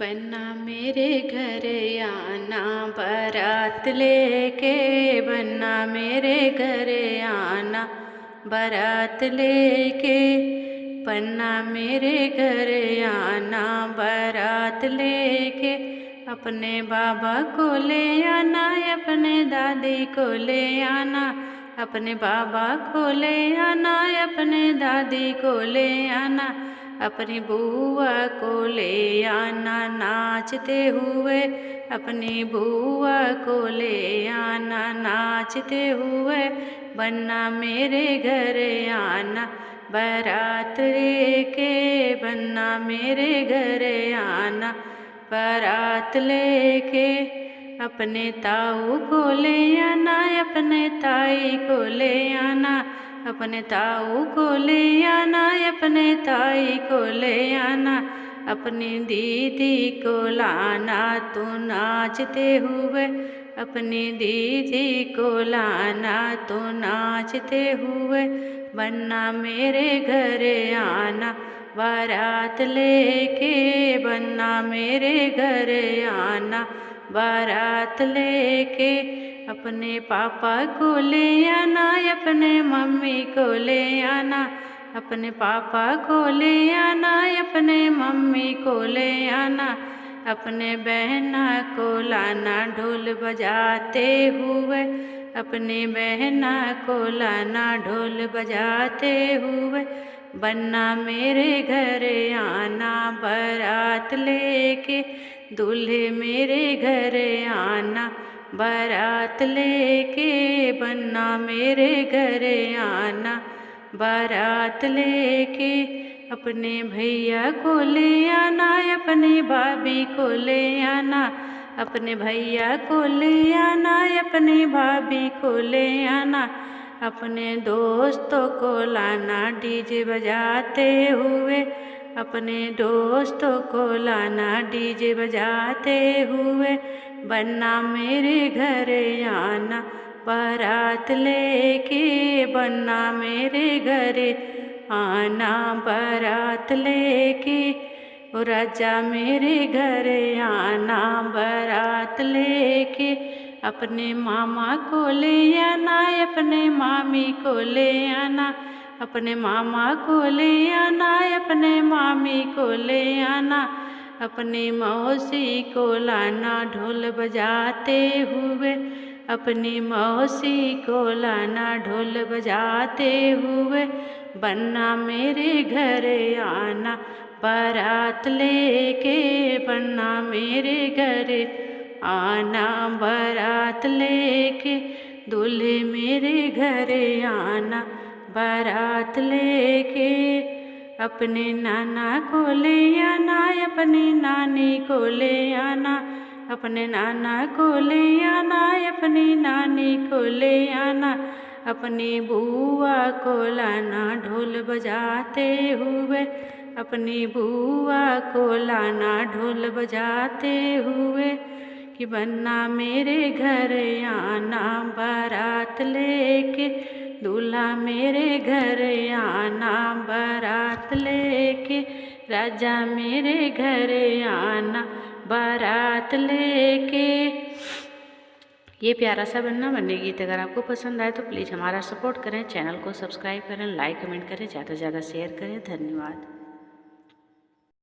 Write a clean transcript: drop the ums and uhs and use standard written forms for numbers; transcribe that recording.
पन्ना मेरे घर आना बारात लेके, बन्ना मेरे घर आना बारात लेके। पन्ना मेरे घर आना बारात लेके, अपने बाबा को ले आना, अपने दादी को ले आना। अपने बाबा को ले आना, अपने दादी को ले आना। अपनी बुआ को ले आना नाचते हुए, अपनी बुआ को ले आना नाचते हुए। बन्ना मेरे घर आना बारात लेके, बन्ना मेरे घर आना बारात लेके। अपने ताऊ को ले आना, अपने ताई को ले आना। अपने ताऊ को ले आना, अपने ताई को ले आना। अपनी दीदी को लाना तू नाचते हुए, अपनी दीदी को लाना तू नाचते हुए। बन्ना मेरे घर आना बारात लेके, बन्ना मेरे घर आना बारात लेके। अपने पापा को ले आना, अपने मम्मी को ले आना। अपने पापा को ले आना, अपने मम्मी को ले आना। अपने बहना को लाना ढोल बजाते हुए, अपनी बहना को लाना ढोल बजाते हुए। बन्ना मेरे घर आना बारात लेके, दूल्हे मेरे घर आना बारात लेके। बन्ना मेरे घर आना बारात लेके। अपने भैया को ले आना, अपनी भाभी को ले आना। अपने भैया को ले आना, अपनी भाभी को ले आना। अपने दोस्तों को लाना डीजे बजाते हुए, अपने दोस्तों को लाना डीजे बजाते हुए। बन्ना मेरे घर आना बारात लेके, बन्ना मेरे घर आना बारात लेके। ओ राजा मेरे घर आना बारात लेके। अपने मामा को ले आना, अपने मामी को ले आना। अपने मामा को ले आना, अपने मामी को ले आना। अपनी मौसी को लाना ढोल बजाते हुए, अपनी मौसी को लाना ढोल बजाते हुए। बन्ना मेरे घर आना बारात लेके, बन्ना मेरे घर आना बारात लेके। दूल्हे मेरे घर आना बारात लेके। अपने नाना को ले आना, अपनी नानी को ले आना। अपने नाना को ले आना, अपनी नानी को ले आना। अपनी बुआ को लाना ढोल बजाते हुए, अपनी बुआ को लाना ढोल बजाते हुए। कि बन्ना मेरे घर आना बारात लेके, दूल्हा मेरे घर आना बारात लेके। राजा मेरे घर आना बारात लेके। ये प्यारा सा बन्ना बन्नी गीत अगर आपको पसंद आए तो प्लीज़ हमारा सपोर्ट करें, चैनल को सब्सक्राइब करें, लाइक कमेंट करें, ज़्यादा से ज़्यादा शेयर करें। धन्यवाद।